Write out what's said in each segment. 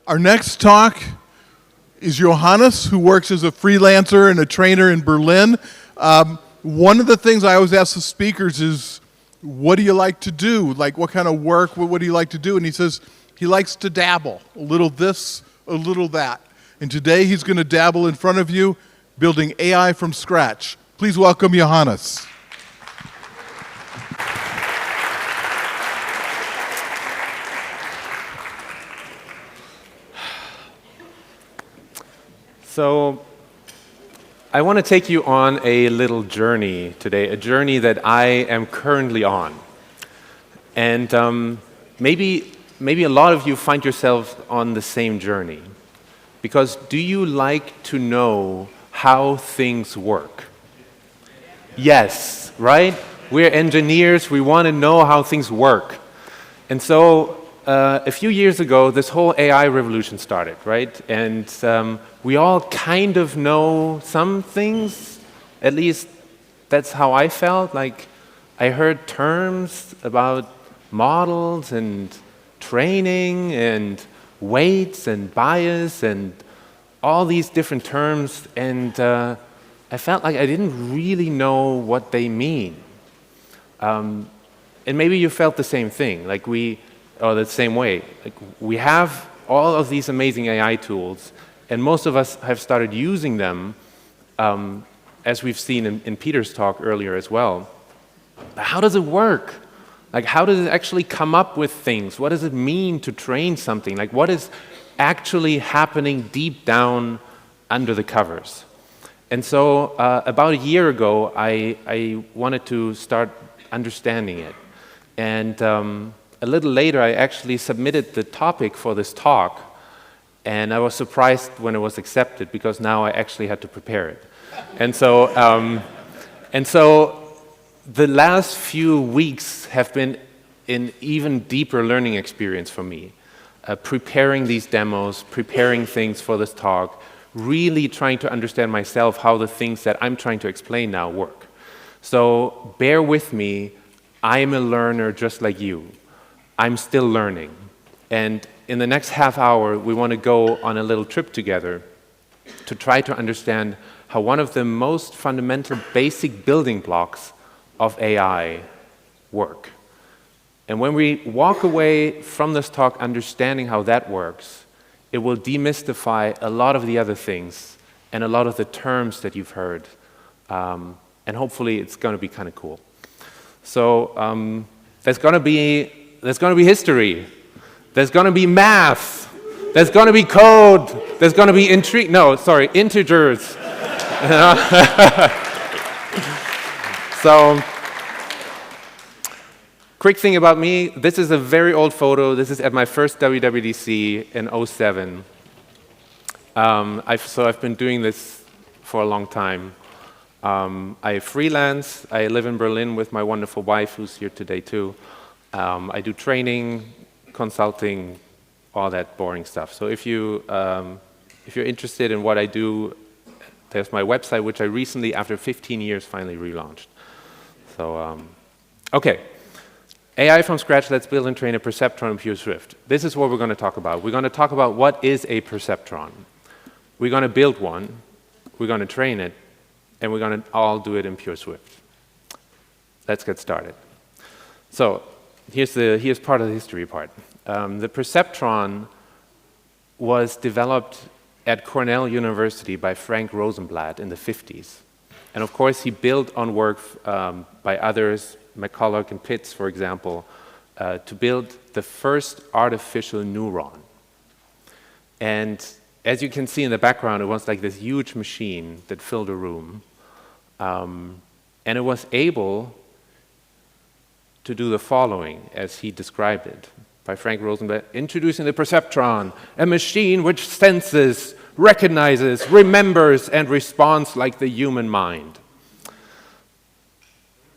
Our next talk is Johannes, who works as a freelancer and a trainer in Berlin. One of the things I always ask the speakers is, what do you like to do? Like, what kind of work, what do you like to do? And he says he likes to dabble, a little this, a little that. And today he's going to dabble in front of you, building AI from scratch. Please welcome Johannes. So I want to take you on a little journey today, a journey that I am currently on. And maybe a lot of you find yourselves on the same journey. Because do you like to know how things work? Yes, right? We're engineers, we want to know how things work. And so a few years ago, this whole AI revolution started, right? And we all kind of know some things, at least that's how I felt. Like, I heard terms about models and training and weights and bias and all these different terms, and I felt like I didn't really know what they mean. And maybe you felt the same thing, or the same way. Like, we have all of these amazing AI tools, and most of us have started using them, as we've seen in Peter's talk earlier as well. But how does it work? Like, how does it actually come up with things? What does it mean to train something? Like, what is actually happening deep down under the covers? And so about a year ago, I wanted to start understanding it. And a little later, I actually submitted the topic for this talk, and I was surprised when it was accepted, because now I actually had to prepare it. And so the last few weeks have been an even deeper learning experience for me, preparing these demos, preparing things for this talk, really trying to understand myself how the things that I'm trying to explain now work. So bear with me, I'm a learner just like you. I'm still learning. And in the next half hour, we want to go on a little trip together to try to understand how one of the most fundamental basic building blocks of AI work. And when we walk away from this talk understanding how that works, it will demystify a lot of the other things and a lot of the terms that you've heard. And hopefully it's going to be kind of cool. So there's going to be history. There's going to be math. There's going to be code. There's going to be integers. So, quick thing about me, this is a very old photo. This is at my first WWDC in '07. I've been doing this for a long time. I freelance. I live in Berlin with my wonderful wife, who's here today too. I do training, consulting, all that boring stuff. So if you're interested in what I do, there's my website, which I recently, after 15 years, finally relaunched. So, okay. AI from scratch, let's build and train a perceptron in pure Swift. This is what we're going to talk about. We're going to talk about what is a perceptron. We're going to build one, we're going to train it, and we're going to all do it in pure Swift. Let's get started. So, here's part of the history part. The perceptron was developed at Cornell University by Frank Rosenblatt in the 50s. And of course, he built on work by others, McCulloch and Pitts, for example, to build the first artificial neuron. And as you can see in the background, it was like this huge machine that filled a room. And it was able to do the following, as he described it, by Frank Rosenblatt, introducing the perceptron, a machine which senses, recognizes, remembers, and responds like the human mind.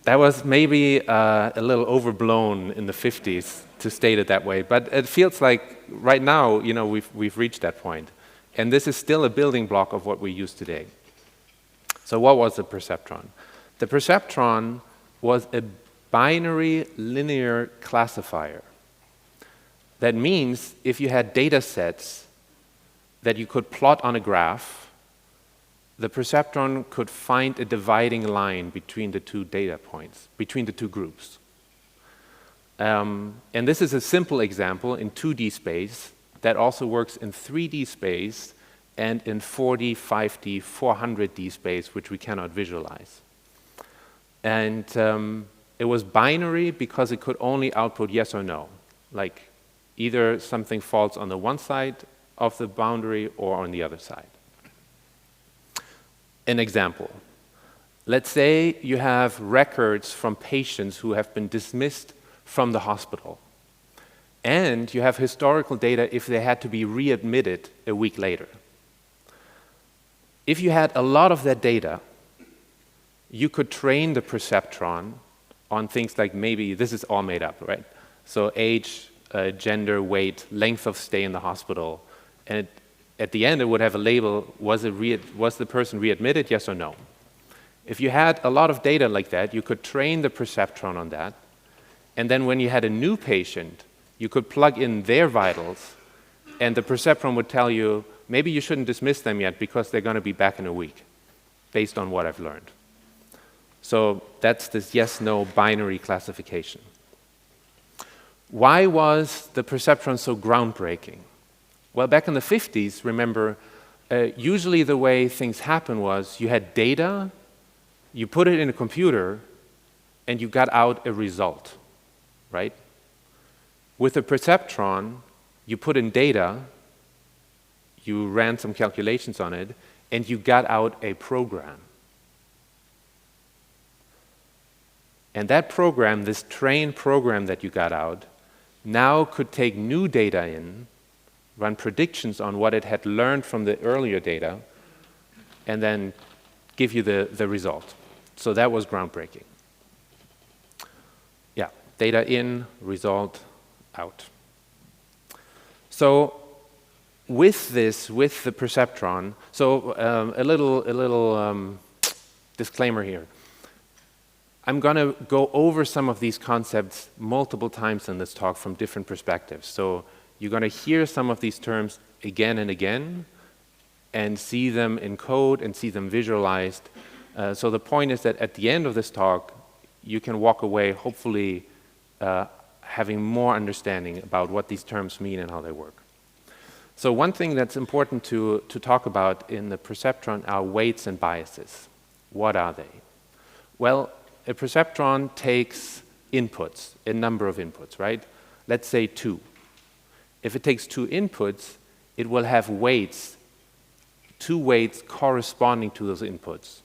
That was maybe a little overblown in the 50s to state it that way, but it feels like right now, we've reached that point. And this is still a building block of what we use today. So what was the perceptron? The perceptron was a binary linear classifier. That means if you had data sets that you could plot on a graph, the perceptron could find a dividing line between the two data points, between the two groups. And this is a simple example in 2D space that also works in 3D space and in 4D, 5D, 400D space, which we cannot visualize. And it was binary because it could only output yes or no, like either something falls on the one side of the boundary or on the other side. An example. Let's say you have records from patients who have been dismissed from the hospital, and you have historical data if they had to be readmitted a week later. If you had a lot of that data, you could train the perceptron on things like, maybe this is all made up, right? So age, gender, weight, length of stay in the hospital, and at the end it would have a label, was the person readmitted, yes or no? If you had a lot of data like that, you could train the perceptron on that, and then when you had a new patient, you could plug in their vitals, and the perceptron would tell you, maybe you shouldn't dismiss them yet because they're going to be back in a week, based on what I've learned. So that's this yes-no binary classification. Why was the perceptron so groundbreaking? Well, back in the 50s, remember, usually the way things happened was you had data, you put it in a computer, and you got out a result, right? With the perceptron, you put in data, you ran some calculations on it, and you got out a program. And that program, this trained program that you got out, now could take new data in, run predictions on what it had learned from the earlier data, and then give you the result. So that was groundbreaking. Yeah, data in, result out. So with this, with the perceptron, so a little disclaimer here. I'm going to go over some of these concepts multiple times in this talk from different perspectives. So you're going to hear some of these terms again and again and see them in code and see them visualized. So the point is that at the end of this talk, you can walk away hopefully having more understanding about what these terms mean and how they work. So one thing that's important to talk about in the perceptron are weights and biases. What are they? Well, a perceptron takes inputs, a number of inputs, right? Let's say 2. If it takes 2 inputs, it will have weights, 2 weights corresponding to those inputs.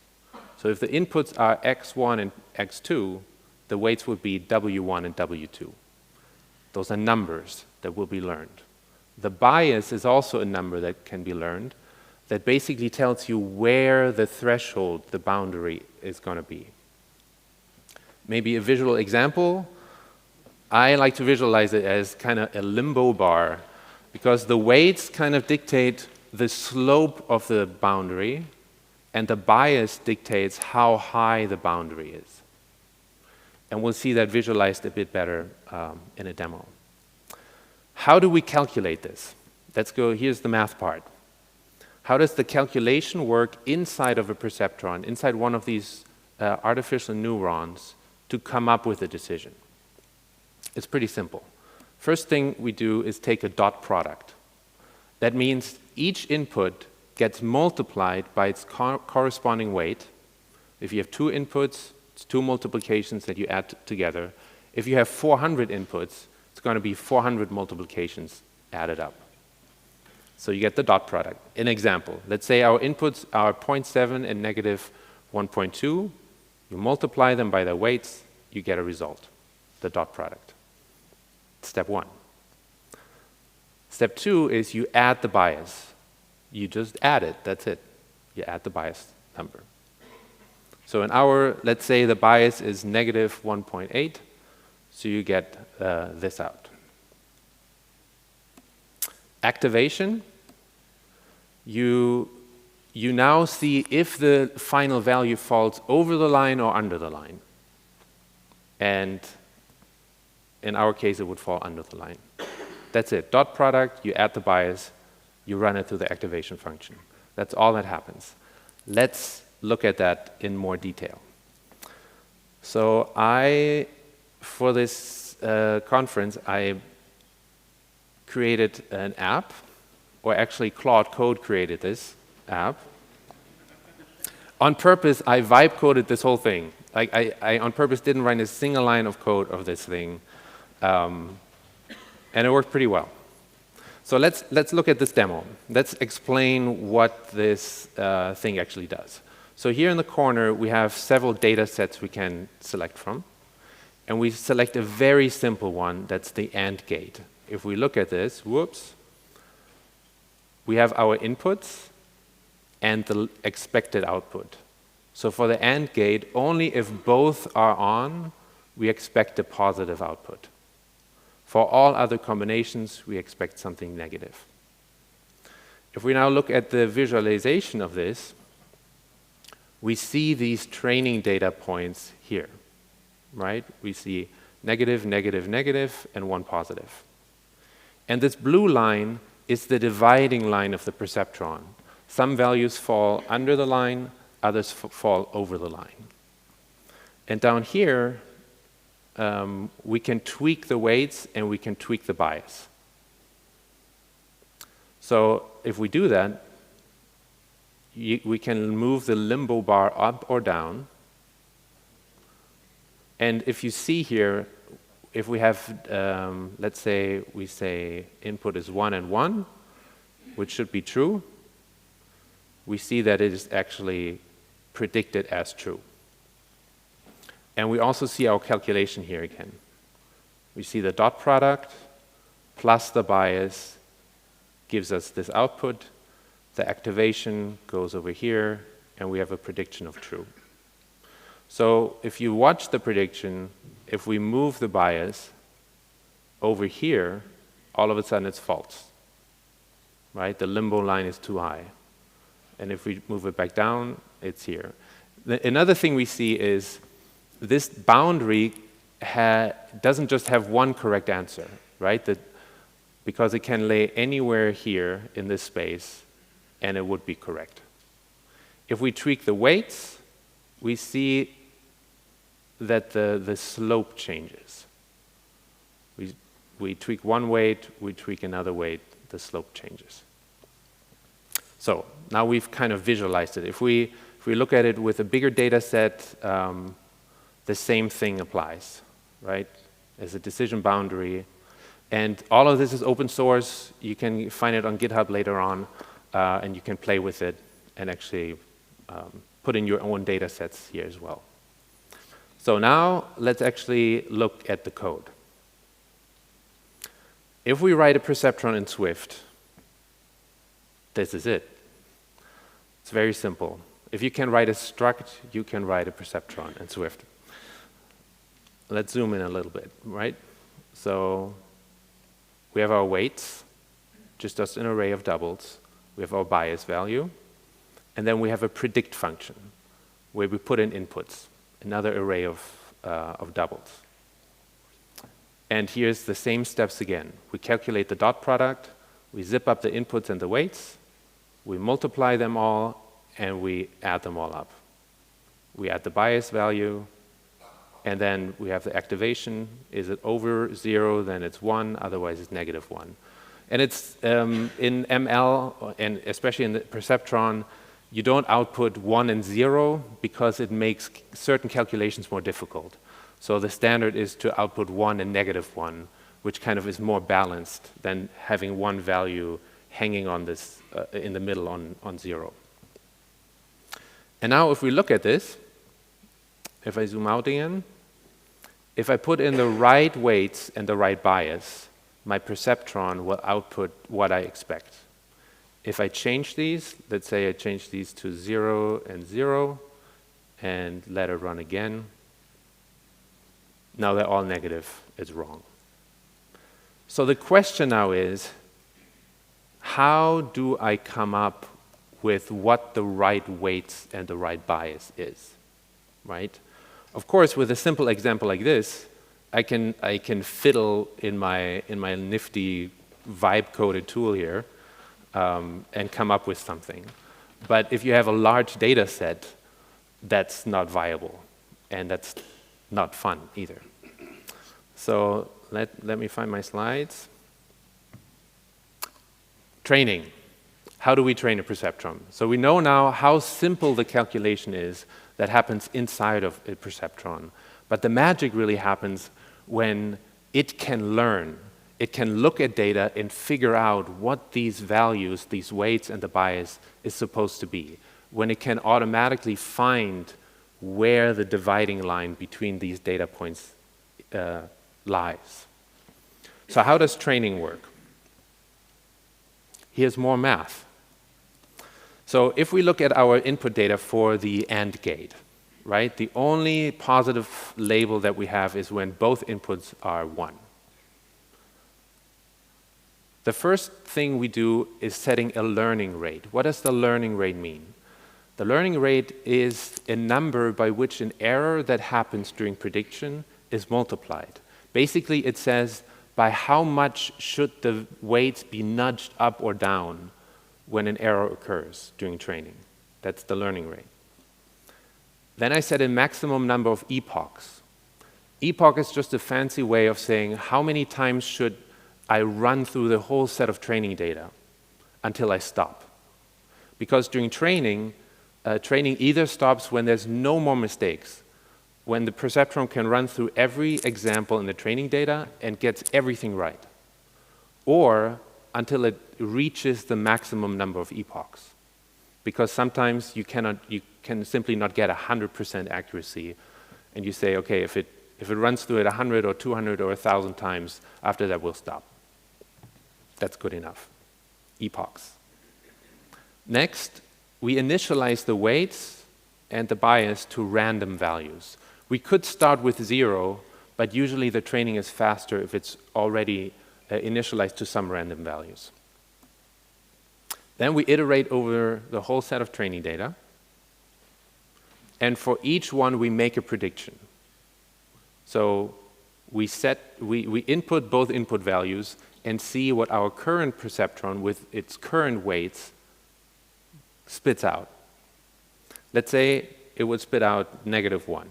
So if the inputs are x1 and x2, the weights would be w1 and w2. Those are numbers that will be learned. The bias is also a number that can be learned that basically tells you where the threshold, the boundary, is going to be. Maybe a visual example, I like to visualize it as kind of a limbo bar, because the weights kind of dictate the slope of the boundary, and the bias dictates how high the boundary is. And we'll see that visualized a bit better in a demo. How do we calculate this? Let's go, here's the math part. How does the calculation work inside of a perceptron, inside one of these artificial neurons, to come up with a decision? It's pretty simple. First thing we do is take a dot product. That means each input gets multiplied by its corresponding weight. If you have 2 inputs, it's 2 multiplications that you add together. If you have 400 inputs, it's going to be 400 multiplications added up. So you get the dot product. An example, let's say our inputs are 0.7 and negative 1.2. You multiply them by their weights, you get a result, the dot product. Step 1. Step 2 is you add the bias. You just add it, that's it. You add the bias number. So in our, let's say the bias is negative 1.8, so you get this out. Activation, you now see if the final value falls over the line or under the line. and in our case, it would fall under the line. That's it. Dot product, you add the bias, you run it through the activation function. That's all that happens. Let's look at that in more detail. So for this conference, I created an app, or actually Claude Code created this app. On purpose, I vibe coded this whole thing. Like I on purpose didn't write a single line of code of this thing, and it worked pretty well. So let's look at this demo. Let's explain what this thing actually does. So here in the corner, we have several data sets we can select from, and we select a very simple one. That's the AND gate. If we look at this, whoops, we have our inputs and the expected output. So for the AND gate, only if both are on, we expect a positive output. For all other combinations, we expect something negative. If we now look at the visualization of this, we see these training data points here, right? We see negative, negative, negative, and one positive. And this blue line is the dividing line of the perceptron. Some values fall under the line, others fall over the line. And down here, we can tweak the weights and we can tweak the bias. So if we do that, we can move the limbo bar up or down. And if you see here, if we have, let's say, we say input is 1 and 1, which should be true, we see that it is actually predicted as true. And we also see our calculation here again. We see the dot product plus the bias gives us this output. The activation goes over here, and we have a prediction of true. So if you watch the prediction, if we move the bias over here, all of a sudden it's false, right? The limbo line is too high. And if we move it back down, it's here. Another thing we see is this boundary doesn't just have one correct answer, right? Because it can lay anywhere here in this space, and it would be correct. If we tweak the weights, we see that the slope changes. We tweak one weight, we tweak another weight, the slope changes. So now we've kind of visualized it. If we look at it with a bigger data set, the same thing applies, right? As a decision boundary. And all of this is open source. You can find it on GitHub later on, and you can play with it and actually put in your own data sets here as well. So now let's actually look at the code. If we write a perceptron in Swift, this is it. It's very simple. If you can write a struct, you can write a perceptron in Swift. Let's zoom in a little bit, right? So we have our weights, just as an array of doubles. We have our bias value. And then we have a predict function, where we put in inputs, another array of doubles. And here's the same steps again. We calculate the dot product, we zip up the inputs and the weights, we multiply them all, and we add them all up. We add the bias value, and then we have the activation. Is it over 0, then it's 1, otherwise it's -1. And it's in ML, and especially in the perceptron, you don't output 1 and 0 because it makes certain calculations more difficult. So the standard is to output 1 and -1, which kind of is more balanced than having one value hanging on this in the middle on 0. And now if we look at this, if I zoom out again, if I put in the right weights and the right bias, my perceptron will output what I expect. If I change these, let's say I change these to 0 and 0, and let it run again, now they're all negative. It's wrong. So the question now is, how do I come up with what the right weights and the right bias is, right? Of course, with a simple example like this, I can fiddle in my nifty vibe-coded tool here and come up with something. But if you have a large data set, that's not viable, and that's not fun either. So let me find my slides. Training. How do we train a perceptron? So we know now how simple the calculation is that happens inside of a perceptron. But the magic really happens when it can learn. It can look at data and figure out what these values, these weights and the bias is supposed to be. When it can automatically find where the dividing line between these data points lies. So how does training work? Here's more math. So if we look at our input data for the AND gate, right, the only positive label that we have is when both inputs are 1. The first thing we do is setting a learning rate. What does the learning rate mean? The learning rate is a number by which an error that happens during prediction is multiplied. Basically, it says by how much should the weights be nudged up or down when an error occurs during training. That's the learning rate. Then I set a maximum number of epochs. Epoch is just a fancy way of saying how many times should I run through the whole set of training data until I stop. Because during training, training either stops when there's no more mistakes, when the perceptron can run through every example in the training data and gets everything right, or until it reaches the maximum number of epochs. Because sometimes you can simply not get 100% accuracy, and you say, okay, if it runs through it 100 or 200 or 1,000 times, after that we'll stop. That's good enough. Epochs. Next, we initialize the weights and the bias to random values. We could start with 0, but usually the training is faster if it's already initialized to some random values. Then we iterate over the whole set of training data, and for each one we make a prediction. So we input both input values and see what our current perceptron with its current weights spits out. Let's say it would spit out -1.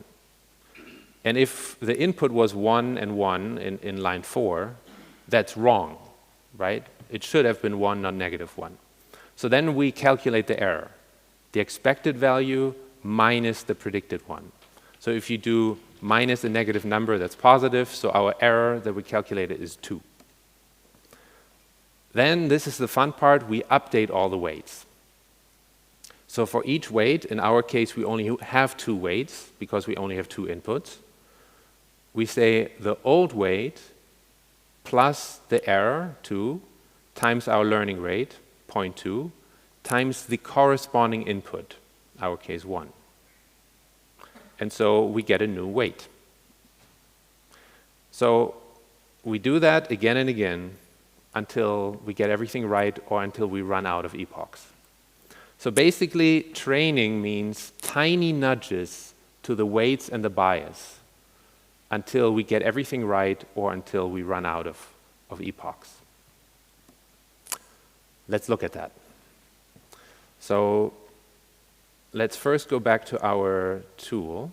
And if the input was 1 and 1 in line 4, that's wrong, right? It should have been 1, not -1. So then we calculate the error, the expected value minus the predicted one. So if you do minus a negative number, that's positive, so our error that we calculated is 2. Then, this is the fun part, we update all the weights. So for each weight, in our case we only have 2 weights because we only have 2 inputs. We say the old weight plus the error, 2, times our learning rate, 0.2, times the corresponding input, our case 1. And so we get a new weight. So we do that again and again until we get everything right or until we run out of epochs. So basically, training means tiny nudges to the weights and the bias until we get everything right or until we run out of epochs. Let's look at that. So let's first go back to our tool,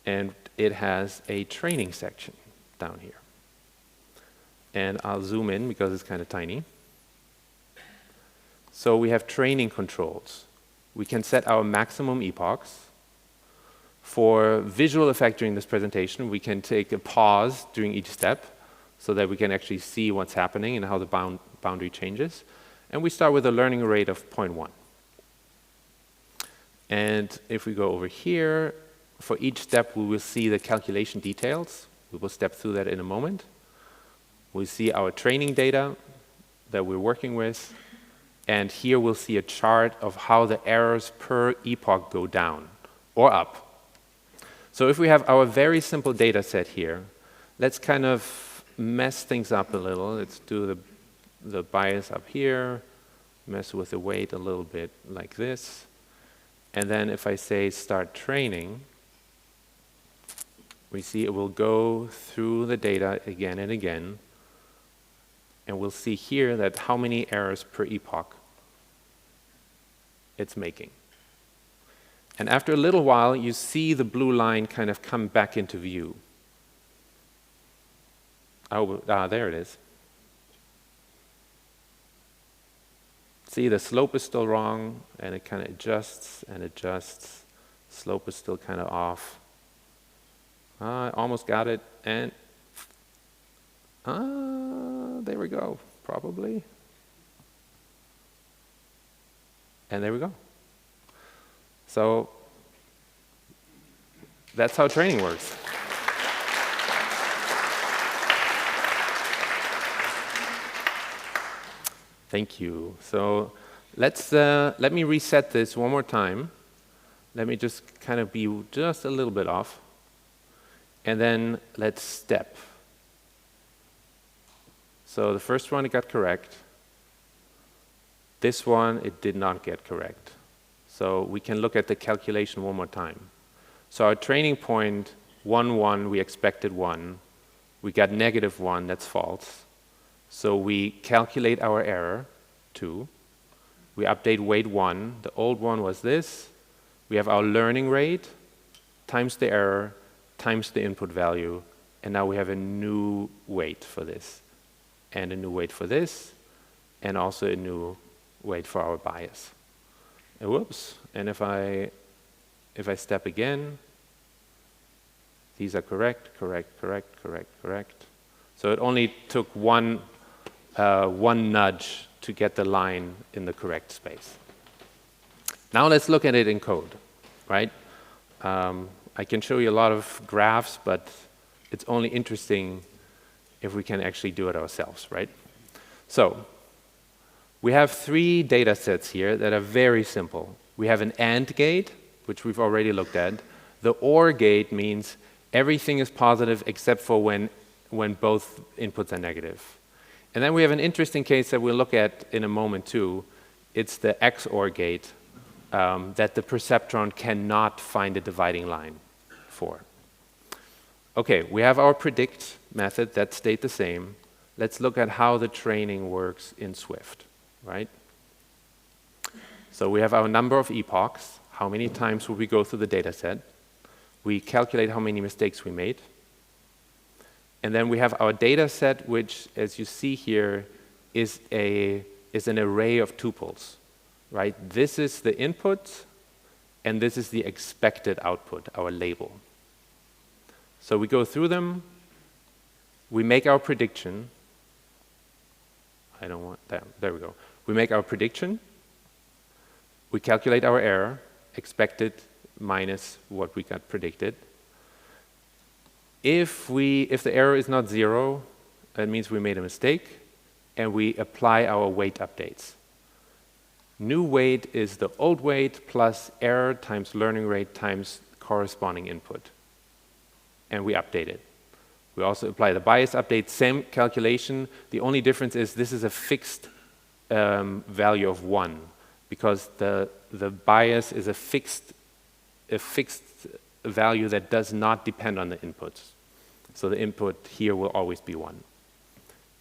and it has a training section down here. And I'll zoom in because it's kind of tiny. So we have training controls. We can set our maximum epochs. For visual effect during this presentation, we can take a pause during each step so that we can actually see what's happening and how the boundary changes. And we start with a learning rate of 0.1. And if we go over here, for each step we will see the calculation details. We will step through that in a moment. We see our training data that we're working with. And here we'll see a chart of how the errors per epoch go down or up. So if we have our very simple data set here, let's kind of mess things up a little. Let's do the bias up here, mess with the weight a little bit like this. And then if I say start training, we see it will go through the data again and again, and we'll see here that how many errors per epoch it's making. And after a little while, you see the blue line kind of come back into view. Oh, there it is. See, the slope is still wrong, and it kind of adjusts and adjusts. Slope is still kind of off. I almost got it, and there we go, probably. And there we go. So that's how training works. Thank you. So let me reset this one more time. Let me just kind of be just a little bit off. And then let's step. So the first one, it got correct. This one, it did not get correct. So we can look at the calculation one more time. So our training point, 1, 1, we expected 1. We got -1, that's false. So we calculate our error, 2. We update weight 1. The old one was this. We have our learning rate times the error times the input value. And now we have a new weight for this. And a new weight for this. And also a new weight for our bias. And whoops. And if I step again, these are correct, correct, correct, correct, correct. So it only took one nudge to get the line in the correct space. Now let's look at it in code, right? I can show you a lot of graphs, but it's only interesting if we can actually do it ourselves, right? So we have 3 data sets here that are very simple. We have an AND gate, which we've already looked at. The OR gate means everything is positive except for when both inputs are negative. And then we have an interesting case that we'll look at in a moment too. It's the XOR gate that the perceptron cannot find a dividing line for. Okay, we have our predict method that stayed the same. Let's look at how the training works in Swift, right? So we have our number of epochs. How many times will we go through the data set? We calculate how many mistakes we made. And then we have our data set, which, as you see here, is an array of tuples, right? This is the input, and this is the expected output, our label. So we go through them. We make our prediction. I don't want that. There we go. We make our prediction. We calculate our error, expected minus what we got predicted. If the error is not 0, that means we made a mistake, and we apply our weight updates. New weight is the old weight plus error times learning rate times corresponding input. And we update it. We also apply the bias update, same calculation. The only difference is this is a fixed value of 1, because the bias is a fixed value that does not depend on the inputs. So the input here will always be 1.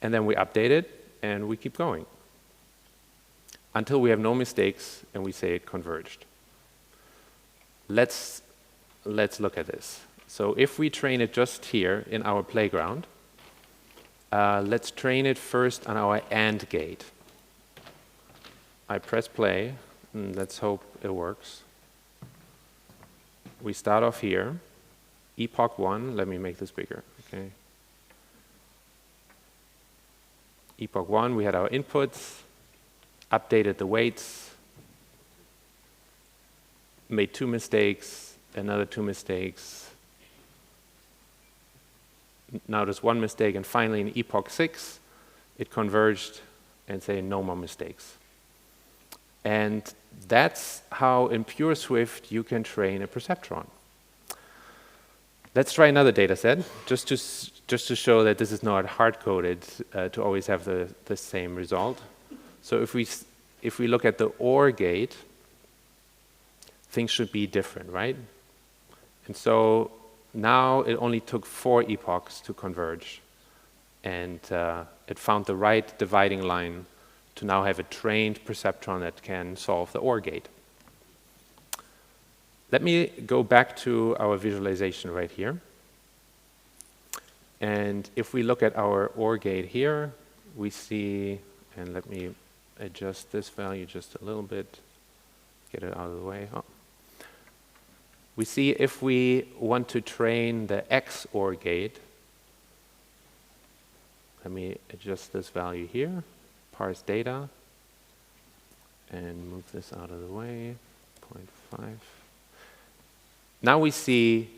And then we update it, and we keep going until we have no mistakes, and we say it converged. Let's look at this. So if we train it just here in our playground, let's train it first on our AND gate. I press play, and let's hope it works. We start off here, epoch 1, let me make this bigger, okay. Epoch 1, we had our inputs, updated the weights, made 2 mistakes, another 2 mistakes. Now there's 1 mistake, and finally in epoch 6, it converged and say no more mistakes. And that's how in pure Swift you can train a perceptron. Let's try another data set, just to show that this is not hard-coded to always have the same result. So if we look at the OR gate, things should be different, right? And so now it only took 4 epochs to converge, and it found the right dividing line to now have a trained perceptron that can solve the OR gate. Let me go back to our visualization right here. And if we look at our OR gate here, we see, and let me adjust this value just a little bit, get it out of the way. Oh. We see if we want to train the XOR gate, let me adjust this value here, parse data, and move this out of the way, 0.5. Now we see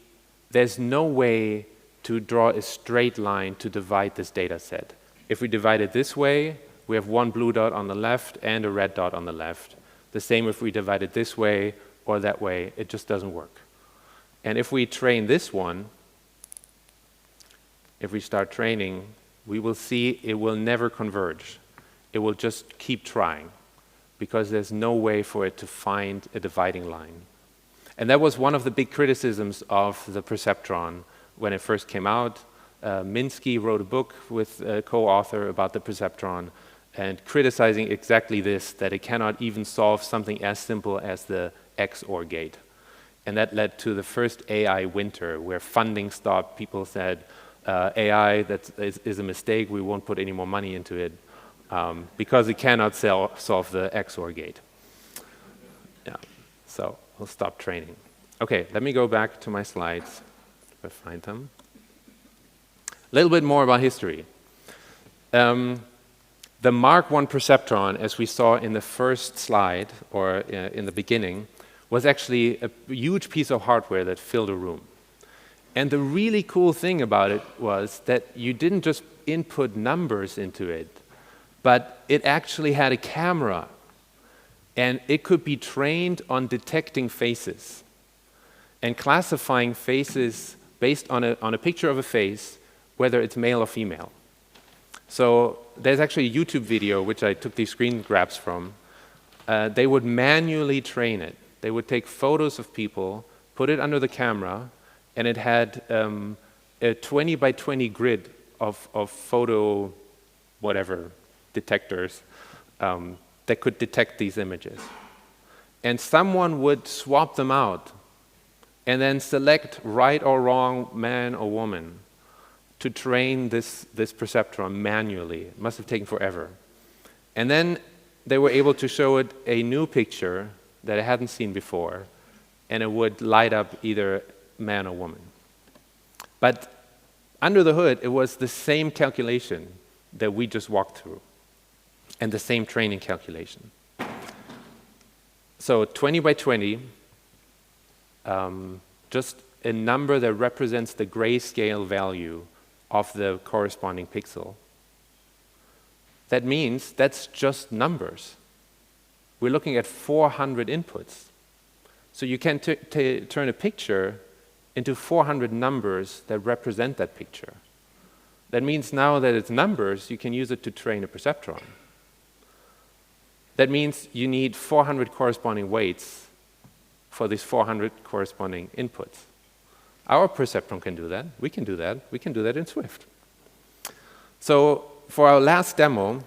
there's no way to draw a straight line to divide this data set. If we divide it this way, we have one blue dot on the left and a red dot on the left. The same if we divide it this way or that way, it just doesn't work. And if we train this one, if we start training, we will see it will never converge. It will just keep trying because there's no way for it to find a dividing line. And that was one of the big criticisms of the perceptron when it first came out. Minsky wrote a book with a co-author about the perceptron and criticizing exactly this, that it cannot even solve something as simple as the XOR gate. And that led to the first AI winter, where funding stopped. People said, AI that is a mistake, we won't put any more money into it, because it cannot solve the XOR gate. Yeah. So we'll stop training. Okay, let me go back to my slides, if I find them. A little bit more about history. The Mark I perceptron, as we saw in the first slide, or in the beginning, was actually a huge piece of hardware that filled a room. And the really cool thing about it was that you didn't just input numbers into it, but it actually had a camera, and it could be trained on detecting faces and classifying faces based on a picture of a face, whether it's male or female. So there's actually a YouTube video, which I took these screen grabs from. They would manually train it. They would take photos of people, put it under the camera, and it had a 20 by 20 grid of photo, whatever, detectors that could detect these images. And someone would swap them out and then select right or wrong, man or woman, to train this perceptron manually. It must have taken forever. And then they were able to show it a new picture that I hadn't seen before, and it would light up either man or woman. But under the hood, it was the same calculation that we just walked through, and the same training calculation. So 20 by 20, just a number that represents the grayscale value of the corresponding pixel. That means that's just numbers. We're looking at 400 inputs. So you can turn a picture into 400 numbers that represent that picture. That means now that it's numbers, you can use it to train a perceptron. That means you need 400 corresponding weights for these 400 corresponding inputs. Our perceptron can do that. We can do that. We can do that in Swift. So for our last demo,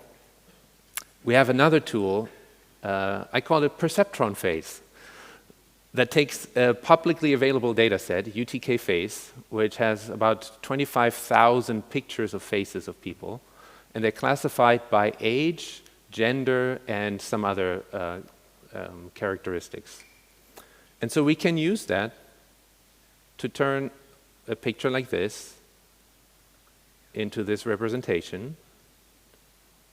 we have another tool. I call it Perceptron Face, that takes a publicly available data set, UTK Face, which has about 25,000 pictures of faces of people, and they're classified by age, gender, and some other characteristics. And so we can use that to turn a picture like this into this representation,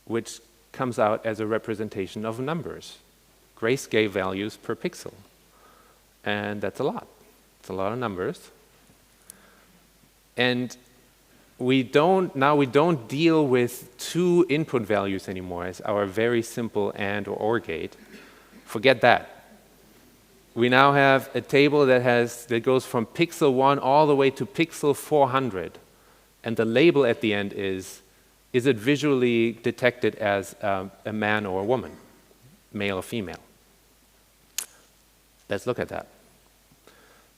which comes out as a representation of numbers, grayscale values per pixel. And that's a lot. It's a lot of numbers. And we don't deal with two input values anymore as our very simple AND or OR gate. Forget that. We now have a table that goes from pixel 1 all the way to pixel 400. And the label at the end is it visually detected as a man or a woman, male or female? Let's look at that.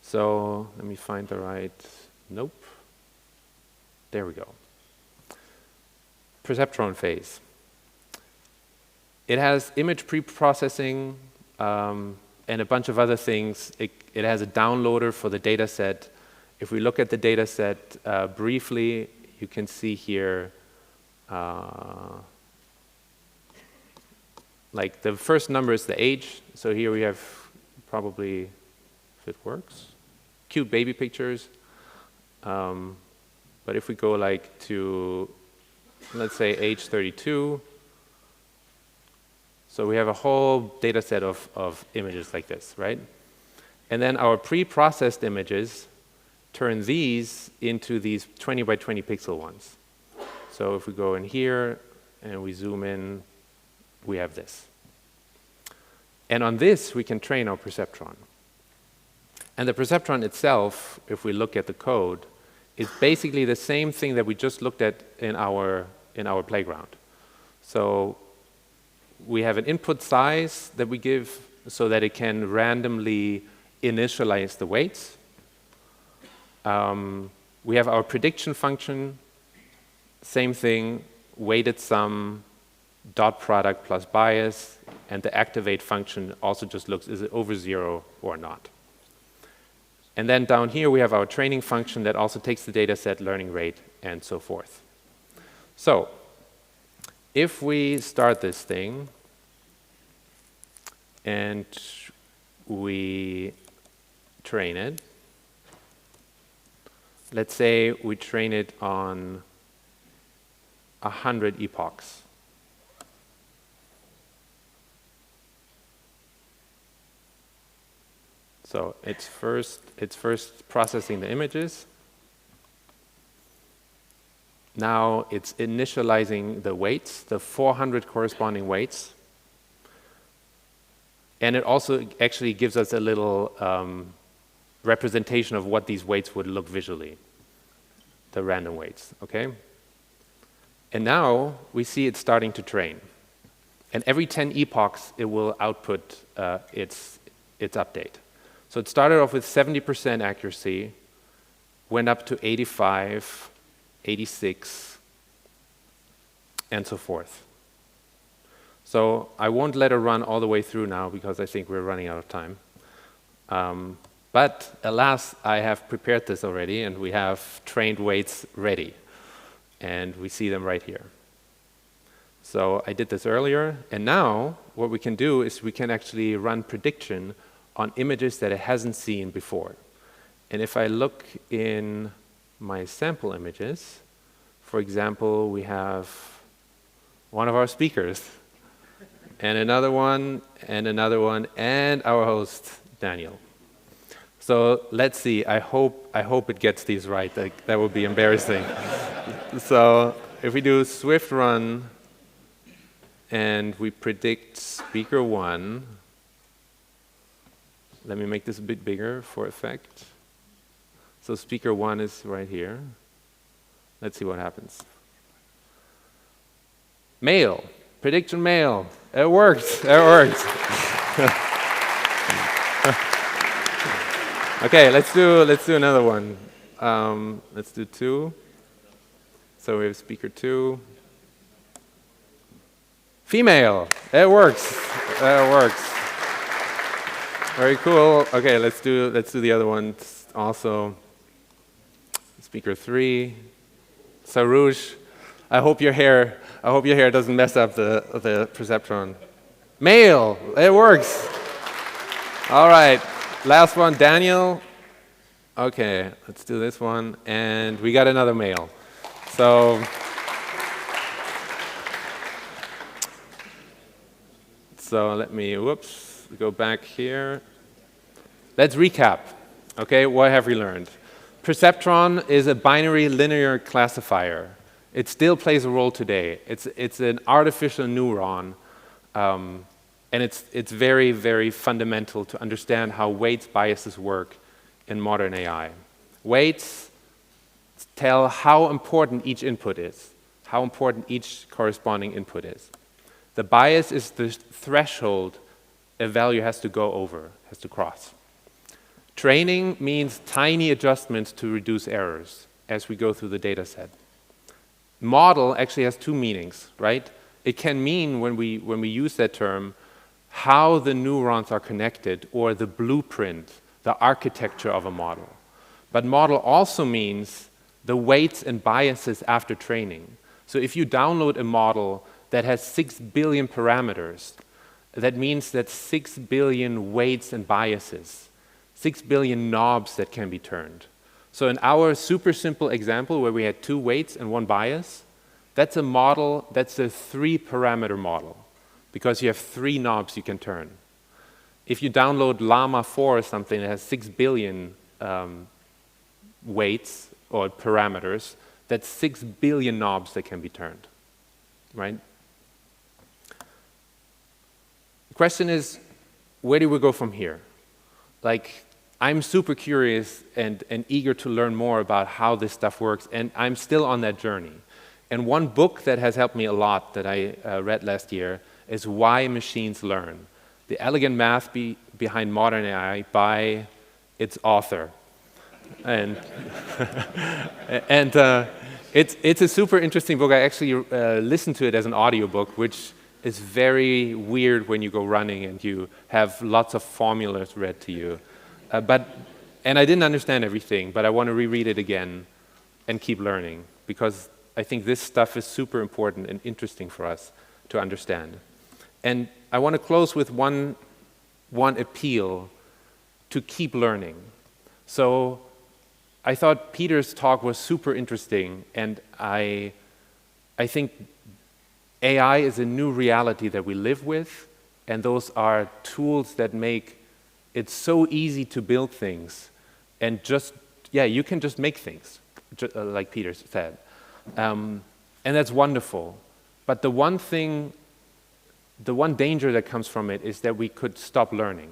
So let me find the right, nope. There we go. Perceptron phase. It has image pre-processing and a bunch of other things. It has a downloader for the data set. If we look at the data set briefly, you can see here, like the first number is the age. So here we have probably, if it works, cute baby pictures. But if we go like to, let's say age 32, so we have a whole data set of images like this, right? And then our pre-processed images turn these into these 20 by 20 pixel ones. So if we go in here and we zoom in, we have this. And on this, we can train our perceptron. And the perceptron itself, if we look at the code, is basically the same thing that we just looked at in our playground. So we have an input size that we give so that it can randomly initialize the weights. We have our prediction function, same thing, weighted sum, dot product plus bias, and the activate function also just looks, is it over 0 or not? And then down here we have our training function that also takes the data set, learning rate, and so forth. So if we start this thing and we train it, let's say we train it on 100 epochs. So it's first processing the images. Now it's initializing the weights, the 400 corresponding weights. And it also actually gives us a little representation of what these weights would look visually, the random weights, okay? And now we see it starting to train. And every 10 epochs, it will output its update. So it started off with 70% accuracy, went up to 85, 86, and so forth. So I won't let it run all the way through now because I think we're running out of time. But alas, I have prepared this already, and we have trained weights ready. And we see them right here. So I did this earlier, and now what we can do is we can actually run prediction on images that it hasn't seen before. And if I look in my sample images, for example, we have one of our speakers, and another one, and another one, and our host, Daniel. So let's see, I hope it gets these right. That would be embarrassing. So if we do Swift run, and we predict speaker 1, let me make this a bit bigger for effect. So speaker 1 is right here. Let's see what happens. Male, prediction male. It worked, it worked. Okay, let's do another one. Let's do 2. So we have speaker 2. Female, it works, it works. Very cool. Okay, let's do the other ones also. Speaker 3, Sarouche. I hope your hair doesn't mess up the perceptron. Male, it works. All right, last one, Daniel. Okay, let's do this one, and we got another male. So let me, go back here. Let's recap. Okay, what have we learned? Perceptron is a binary linear classifier. It still plays a role today. It's an artificial neuron, and it's very, very fundamental to understand how weights biases work in modern AI. Weights tell how important each input is, how important each corresponding input is. The bias is the threshold a value has to go over, has to cross. Training means tiny adjustments to reduce errors as we go through the data set. Model actually has two meanings, right? It can mean, when we use that term, how the neurons are connected, or the blueprint, the architecture of a model. But model also means the weights and biases after training. So if you download a model that has 6 billion parameters, that means that 6 billion weights and biases, 6 billion knobs that can be turned. So in our super simple example where we had 2 weights and 1 bias, that's a model, that's a 3-parameter model, because you have 3 knobs you can turn. If you download Llama 4 or something that has 6 billion weights or parameters, that's 6 billion knobs that can be turned, right? The question is, where do we go from here? Like, I'm super curious and eager to learn more about how this stuff works, and I'm still on that journey. And one book that has helped me a lot that I read last year is Why Machines Learn: The Elegant Math Behind Modern AI by its author. And, it's a super interesting book. I actually listened to it as an audiobook, which is very weird when you go running and you have lots of formulas read to you. And I didn't understand everything, but I want to reread it again and keep learning, because I think this stuff is super important and interesting for us to understand. And I want to close with one appeal to keep learning. So I thought Peter's talk was super interesting, and I think AI is a new reality that we live with, and those are tools that make it so easy to build things, and you can just make things, like Peter said. And that's wonderful. But the one danger that comes from it is that we could stop learning.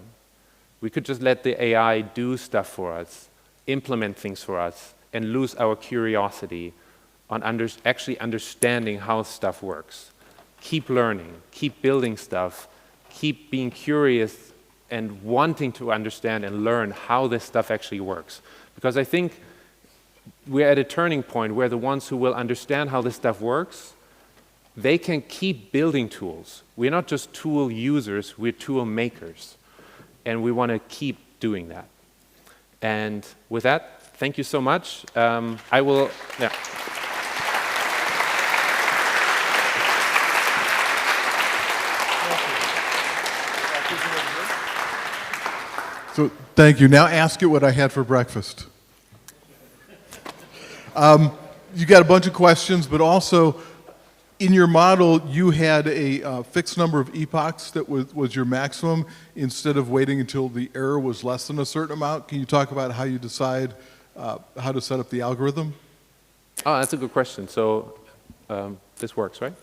We could just let the AI do stuff for us, implement things for us, and lose our curiosity on actually understanding how stuff works. Keep learning, keep building stuff, keep being curious and wanting to understand and learn how this stuff actually works. Because I think we're at a turning point where the ones who will understand how this stuff works, they can keep building tools. We're not just tool users, we're tool makers. And we want to keep doing that. And with that, thank you so much. So thank you. Now ask it what I had for breakfast. You got a bunch of questions, but also in your model, you had a fixed number of epochs that was your maximum instead of waiting until the error was less than a certain amount. Can you talk about how you decide how to set up the algorithm? Oh, that's a good question. So this works, right?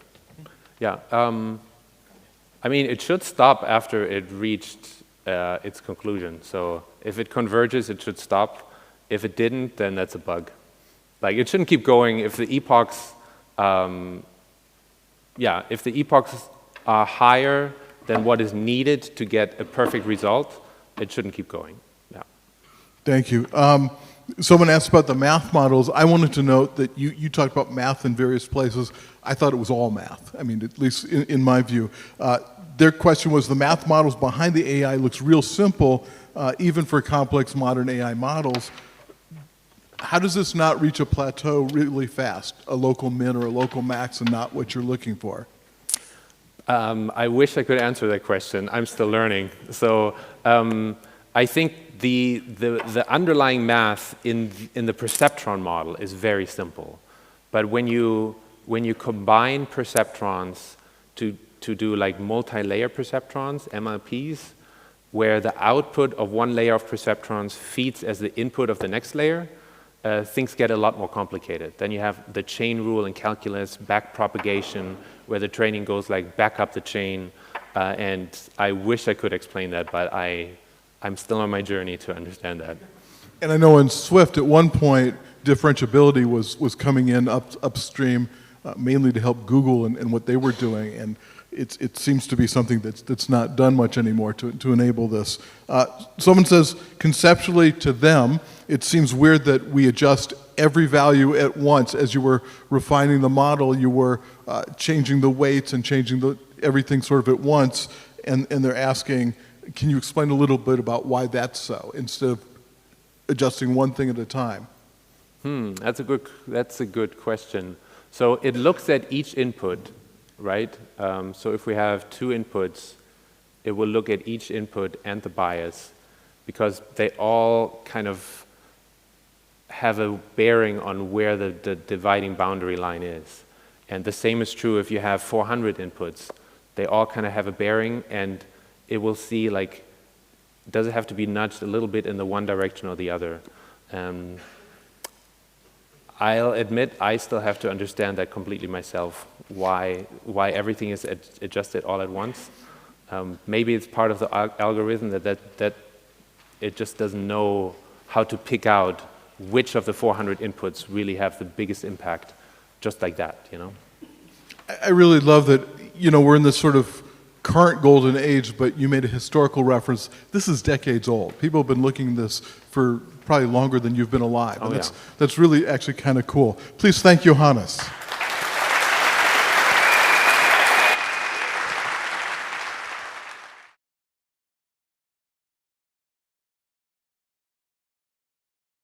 Yeah. I mean, it should stop after it reached its conclusion. So if it converges, it should stop. If it didn't, then that's a bug. Like, it shouldn't keep going. If the epochs, if the epochs are higher than what is needed to get a perfect result, it shouldn't keep going. Yeah. Thank you. Someone asked about the math models. I wanted to note that you talked about math in various places. I thought it was all math. I mean, at least in my view. Their question was, the math models behind the AI looks real simple, even for complex modern AI models. How does this not reach a plateau really fast, a local min or a local max, and not what you're looking for? I wish I could answer that question. I'm still learning. So I think the underlying math in the Perceptron model is very simple. But when you combine perceptrons to do like multi-layer perceptrons, MLPs, where the output of one layer of perceptrons feeds as the input of the next layer, things get a lot more complicated. Then you have the chain rule in calculus, back propagation, where the training goes like back up the chain. And I wish I could explain that, but I'm still on my journey to understand that. And I know in Swift, at one point, differentiability was coming in upstream, mainly to help Google and what they were doing. And it seems to be something that's not done much anymore to enable this. Someone says, conceptually to them, it seems weird that we adjust every value at once. As you were refining the model, you were changing the weights and changing everything sort of at once, and they're asking, can you explain a little bit about why that's so, instead of adjusting one thing at a time? That's a good question. So it looks at each input, right? So if we have two inputs, it will look at each input and the bias, because they all kind of have a bearing on where the dividing boundary line is. And the same is true if you have 400 inputs. They all kind of have a bearing, and it will see, like, does it have to be nudged a little bit in the one direction or the other? I'll admit I still have to understand that completely myself, why everything is adjusted all at once. Maybe it's part of the algorithm that it just doesn't know how to pick out which of the 400 inputs really have the biggest impact, just like that, you know? I really love that, you know, we're in this sort of current golden age, but you made a historical reference. This is decades old. People have been looking at this for probably longer than you've been alive. Oh, And yeah. that's really actually kind of cool. Please thank Johannes.